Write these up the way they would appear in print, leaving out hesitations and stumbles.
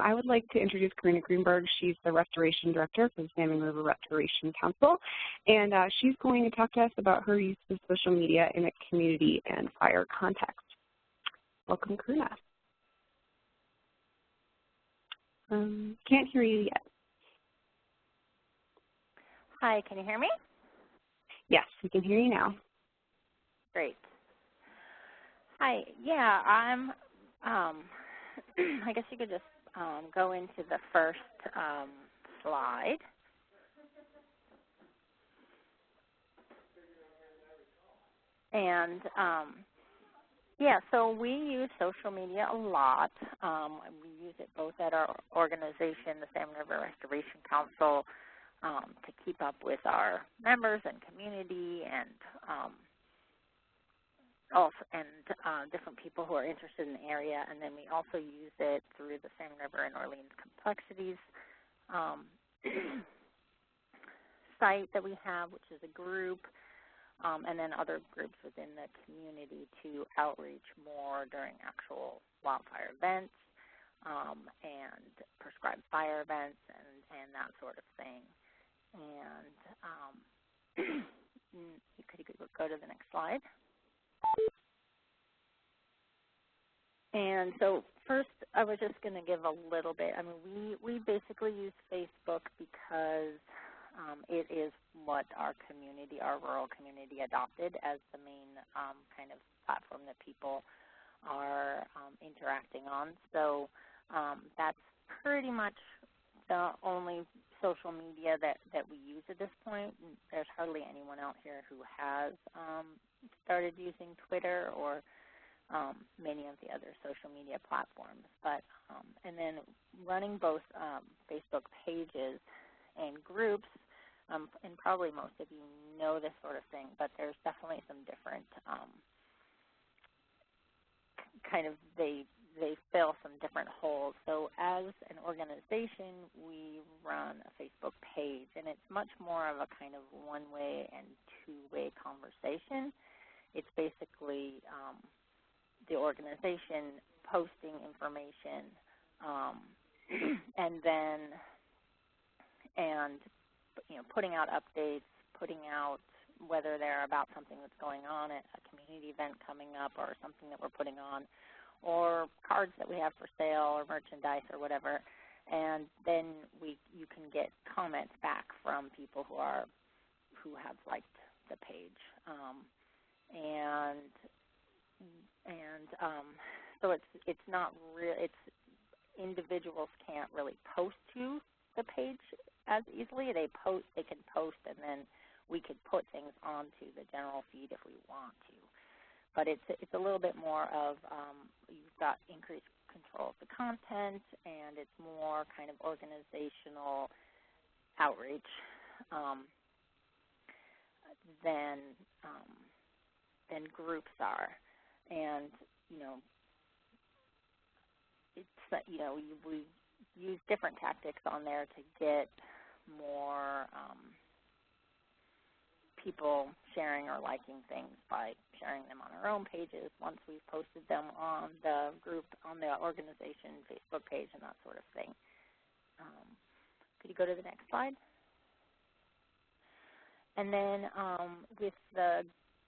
I would like to introduce Karuna Greenberg. She's the Restoration Director for the Salmon River Restoration Council, and she's going to talk to us about her use of social media in a community and fire context. Welcome, Karuna. Can't hear you yet. Hi, can you hear me? Yes, we can hear you now. Great. Hi, yeah, I'm, I guess you could just go into the first slide. And yeah, so we use social media a lot. We use it both at our organization, the Salmon River Restoration Council, to keep up with our members and community and different people who are interested in the area. And then we also use it through the Salmon River and Orleans Complexities site that we have, which is a group, and then other groups within the community to outreach more during actual wildfire events and prescribed fire events and that sort of thing. And could you go to the next slide? And so first, I was just going to give a little bit. I mean, we basically use Facebook because it is what our community, our rural community, adopted as the main kind of platform that people are interacting on. So that's pretty much the only social media that we use at this point. There's hardly anyone out here who has started using Twitter or many of the other social media platforms. But and then running both Facebook pages and groups, and probably most of you know this sort of thing, but there's definitely some different they fill some different holes. So as an organization, we run a Facebook page, and it's much more of a kind of one-way and two-way conversation. It's basically the organization posting information and putting out updates, putting out whether they're about something that's going on at a community event coming up or something that we're putting on, or cards that we have for sale or merchandise or whatever. And then you can get comments back from people who have liked the page. So it's not real. It's individuals can't really post to the page as easily. They can post, and then we could put things onto the general feed if we want to. But it's a little bit more of you've got increased control of the content, and it's more kind of organizational outreach than groups are. And we use different tactics on there to get more people sharing or liking things by sharing them on our own pages once we've posted them on the group, on the organization Facebook page, and that sort of thing. Could you go to the next slide? And then with the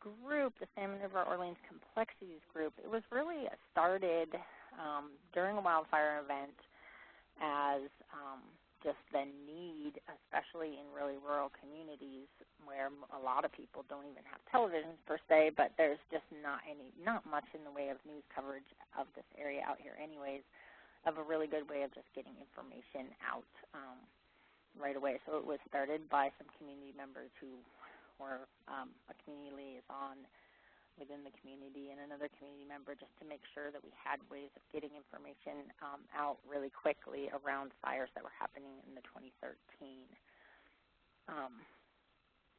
group, the Salmon River Orleans Complexities group, it was really started during a wildfire event as just the need, especially in really rural communities where a lot of people don't even have televisions per se, but there's just not much in the way of news coverage of this area out here anyways, of a really good way of just getting information out right away. So it was started by some community members who were a community liaison within the community and another community member, just to make sure that we had ways of getting information out really quickly around fires that were happening in the 2013,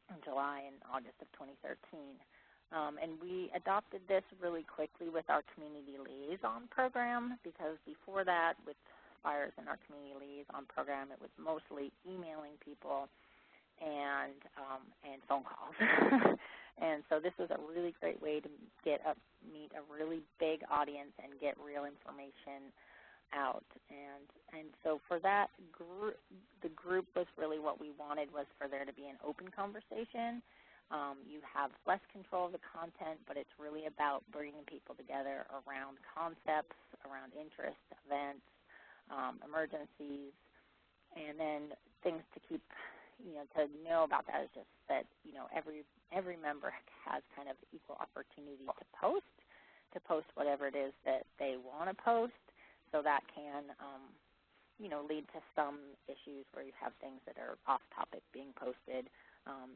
in July and August of 2013. And we adopted this really quickly with our community liaison program, because before that, with fires in our community liaison program, it was mostly emailing people and phone calls. And so this was a really great way to meet a really big audience and get real information out. And so for that group, the group was really what we wanted was for there to be an open conversation. You have less control of the content, but it's really about bringing people together around concepts, around interests, events, emergencies, and then things to keep, to know about that is just that, every member has kind of equal opportunity to post whatever it is that they want to post. So that can, lead to some issues where you have things that are off topic being posted.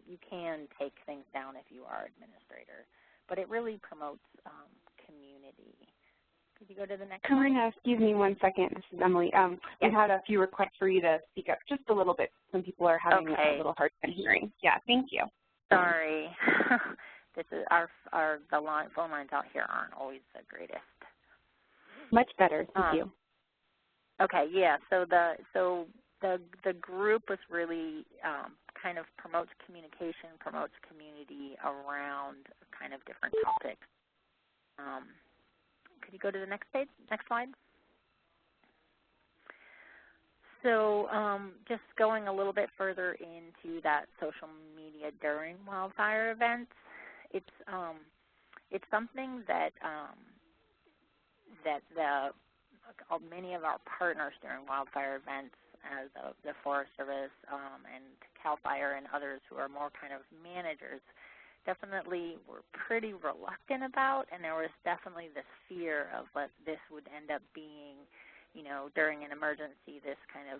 You can take things down if you are administrator, but it really promotes community. Could you go to the next one? Karuna, excuse me 1 second. This is Emily. We had a few requests for you to speak up just a little bit. Some people are having a little hard time hearing. Yeah, thank you. Sorry. This is the phone lines out here aren't always the greatest. Much better, thank you. Okay, yeah. So the group was really kind of promotes communication, promotes community around kind of different topics. Could you go to the next page, next slide? So just going a little bit further into that social media during wildfire events, it's something that many of our partners during wildfire events, as the Forest Service and CAL FIRE and others who are more kind of managers, definitely were pretty reluctant about, and there was definitely this fear of what this would end up being, during an emergency, this kind of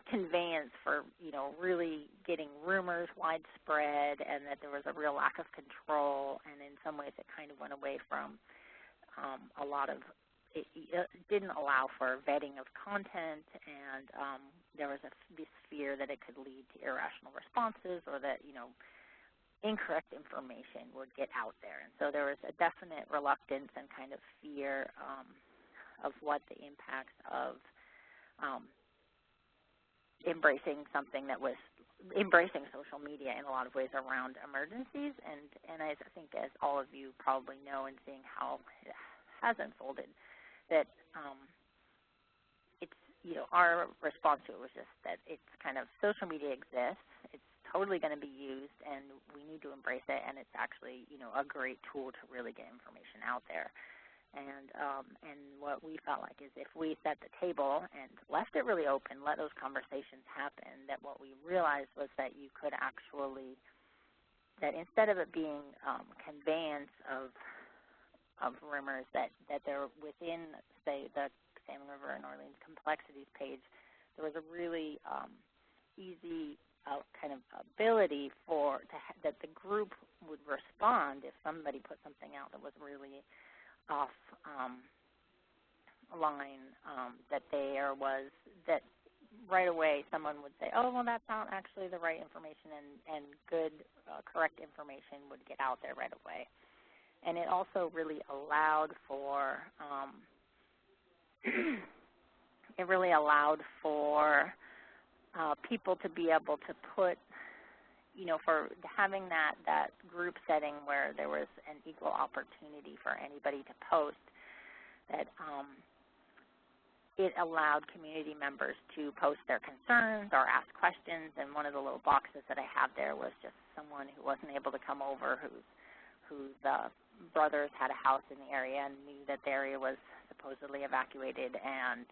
conveyance for, really getting rumors widespread, and that there was a real lack of control, and in some ways it kind of went away from a lot of, it didn't allow for vetting of content, and there was this fear that it could lead to irrational responses, or that, incorrect information would get out there. And so there was a definite reluctance and kind of fear of what the impacts of embracing something that was embracing social media in a lot of ways around emergencies. And I think, as all of you probably know, and seeing how it has unfolded, that it's, our response to it was just that it's kind of, social media exists, it's totally going to be used, and we need to embrace it, and it's actually, a great tool to really get information out there. And what we felt like is if we set the table and left it really open, let those conversations happen, that what we realized was that you could actually, that instead of it being conveyance of rumors, that there within, say, the Salmon River and Orleans Complexities page, there was a really easy kind of ability that the group would respond if somebody put something out that was really off line, that that right away someone would say, oh, well, that's not actually the right information, and good, correct information would get out there right away. And it also really allowed for people to be able to put, for having that group setting where there was an equal opportunity for anybody to post, that it allowed community members to post their concerns or ask questions. And one of the little boxes that I have there was just someone who wasn't able to come over, whose brothers had a house in the area and knew that the area was supposedly evacuated, and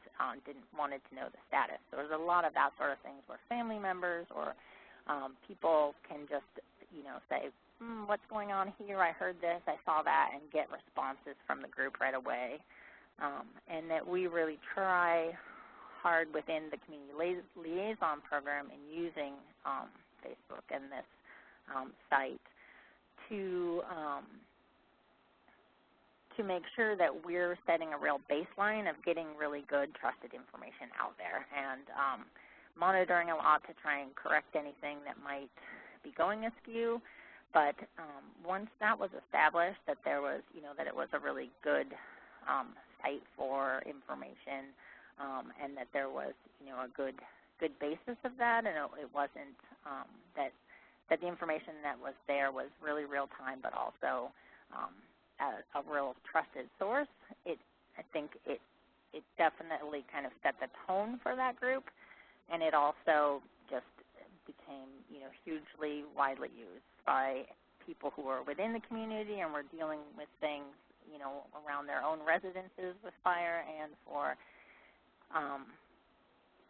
wanted to know the status. So there's a lot of that sort of things where family members or people can just, say, what's going on here? I heard this, I saw that, and get responses from the group right away. And that we really try hard within the community liaison program in using Facebook and this site to make sure that we're setting a real baseline of getting really good, trusted information out there, and monitoring a lot to try and correct anything that might be going askew. But once that was established, that there was, that it was a really good site for information, and that there was, a good basis of that, and it wasn't that the information that was there was really real time, but also a real trusted source. I think it it definitely kind of set the tone for that group, and it also just became, hugely widely used by people who are within the community and were dealing with things, around their own residences with fire, and for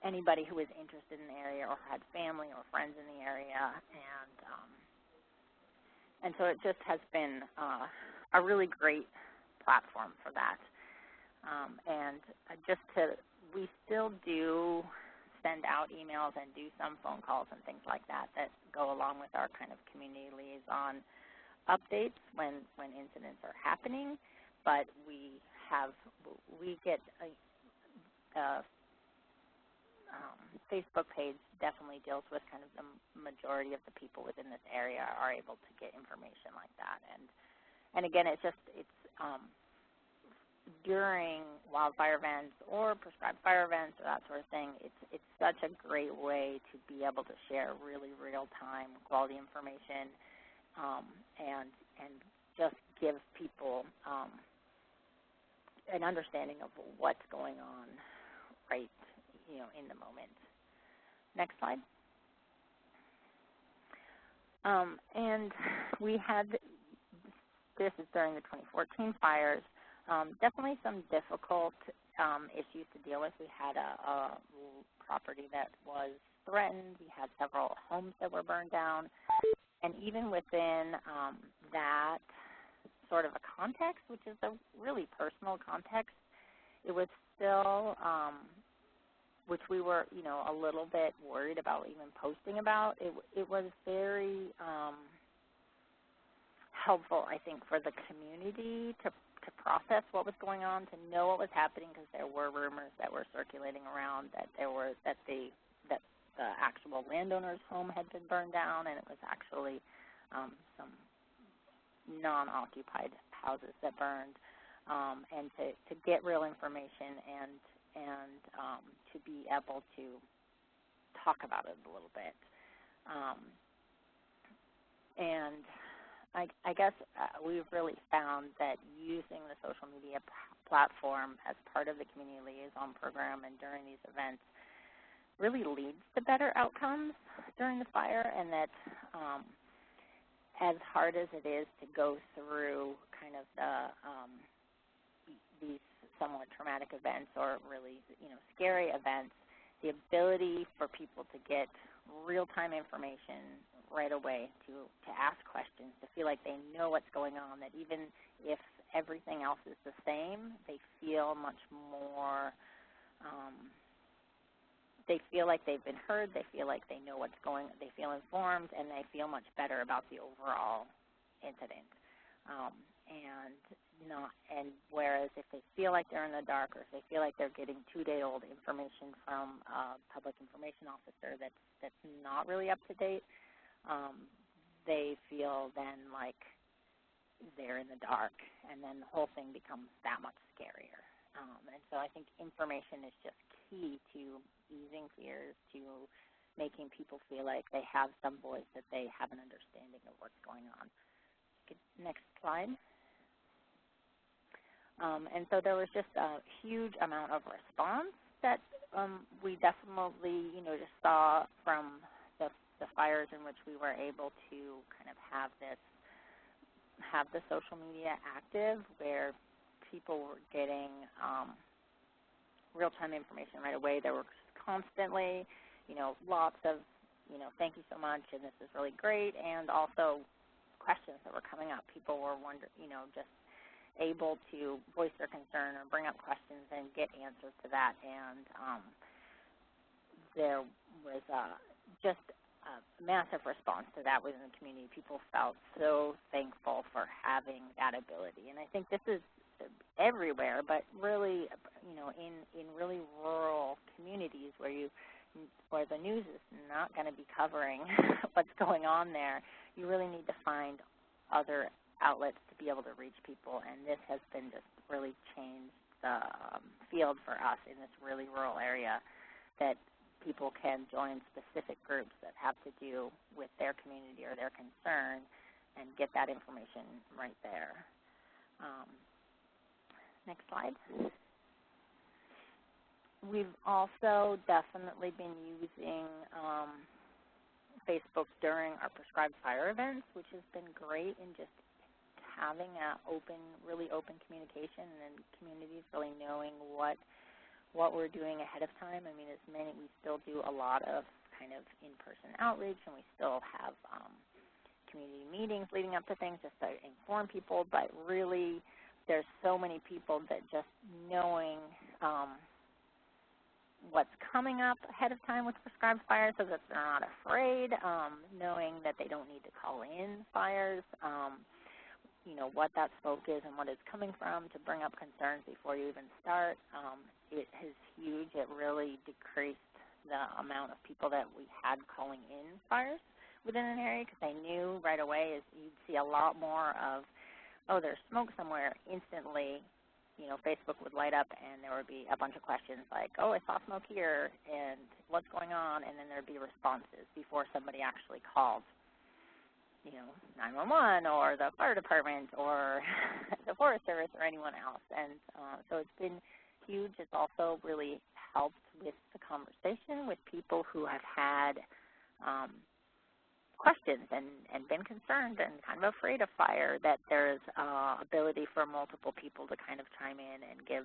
anybody who was interested in the area or had family or friends in the area. And so it just has been a really great platform for that. We still do send out emails and do some phone calls and things like that go along with our kind of community liaison updates when incidents are happening. But we get a Facebook page definitely deals with kind of the majority of the people within this area are able to get information like that. And again, it's during wildfire events or prescribed fire events or that sort of thing, it's such a great way to be able to share really real-time quality information and just give people an understanding of what's going on right, in the moment. Next slide. And we had, this is during the 2014 fires, definitely some difficult issues to deal with. We had a property that was threatened. We had several homes that were burned down. And even within that sort of a context, which is a really personal context, it was still, which we were, a little bit worried about even posting about. It was very helpful, I think, for the community to process what was going on, to know what was happening, because there were rumors that were circulating around that the actual landowner's home had been burned down, and it was actually some non-occupied houses that burned, and to get real information and to be able to talk about it a little bit. And I guess we've really found that using the social media platform as part of the community liaison program and during these events really leads to better outcomes during the fire, and that as hard as it is to go through kind of these somewhat traumatic events or really scary events, the ability for people to get real-time information right away, to ask questions, to feel like they know what's going on, that even if everything else is the same, they feel much more, they feel like they've been heard, they feel like they know what's going on, they feel informed, and they feel much better about the overall incident. And whereas if they feel like they're in the dark, or if they feel like they're getting 2-day-old information from a public information officer that's not really up to date, they feel then like they're in the dark, and then the whole thing becomes that much scarier. And so I think information is just key to easing fears, to making people feel like they have some voice, that they have an understanding of what's going on. Next slide. And so there was just a huge amount of response that we definitely, just saw from the fires in which we were able to kind of have the social media active, where people were getting real-time information right away. There were constantly, lots of, thank you so much, and this is really great, and also questions that were coming up. People were just able to voice their concern or bring up questions and get answers to that. And there was just a massive response to that within the community. People felt so thankful for having that ability. And I think this is everywhere, but really, in really rural communities where the news is not going to be covering what's going on there, you really need to find other outlets to be able to reach people, and this has been just really changed the field for us in this really rural area, that people can join specific groups that have to do with their community or their concern and get that information right there. Next slide. We've also definitely been using Facebook during our prescribed fire events, which has been great in just having a really open communication and communities really knowing what we're doing ahead of time. I mean, we still do a lot of kind of in-person outreach, and we still have community meetings leading up to things just to inform people, but really there's so many people that just knowing what's coming up ahead of time with prescribed fires so that they're not afraid, knowing that they don't need to call in fires, what that smoke is and what it's coming from to bring up concerns before you even start. It is huge. It really decreased the amount of people that we had calling in fires within an area because they knew right away you'd see a lot more of, oh, there's smoke somewhere. Instantly, Facebook would light up and there would be a bunch of questions like, oh, I saw smoke here and what's going on, and then there would be responses before somebody actually called 911 or the fire department or the Forest Service or anyone else. And so it's been huge. It's also really helped with the conversation with people who have had questions and been concerned and kind of afraid of fire, that there's ability for multiple people to kind of chime in and give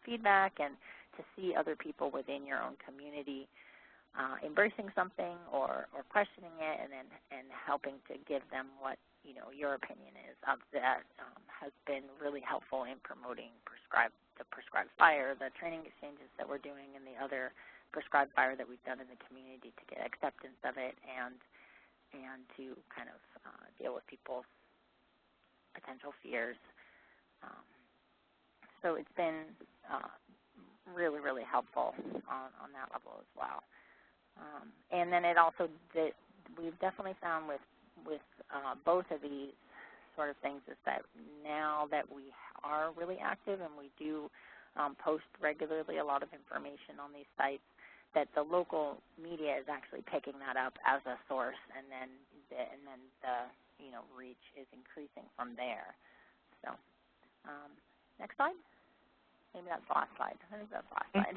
feedback, and to see other people within your own community embracing something or questioning it, and helping to give them what your opinion is of that has been really helpful in promoting the prescribed fire, the training exchanges that we're doing, and the other prescribed fire that we've done in the community to get acceptance of it and to kind of deal with people's potential fears. So it's been really, really helpful on that level as well. And then it also, we've definitely found with both of these sort of things is that now that we are really active and we do post regularly a lot of information on these sites, that the local media is actually picking that up as a source, and then the reach is increasing from there. So next slide. Maybe that's the last slide. I think that's the last slide.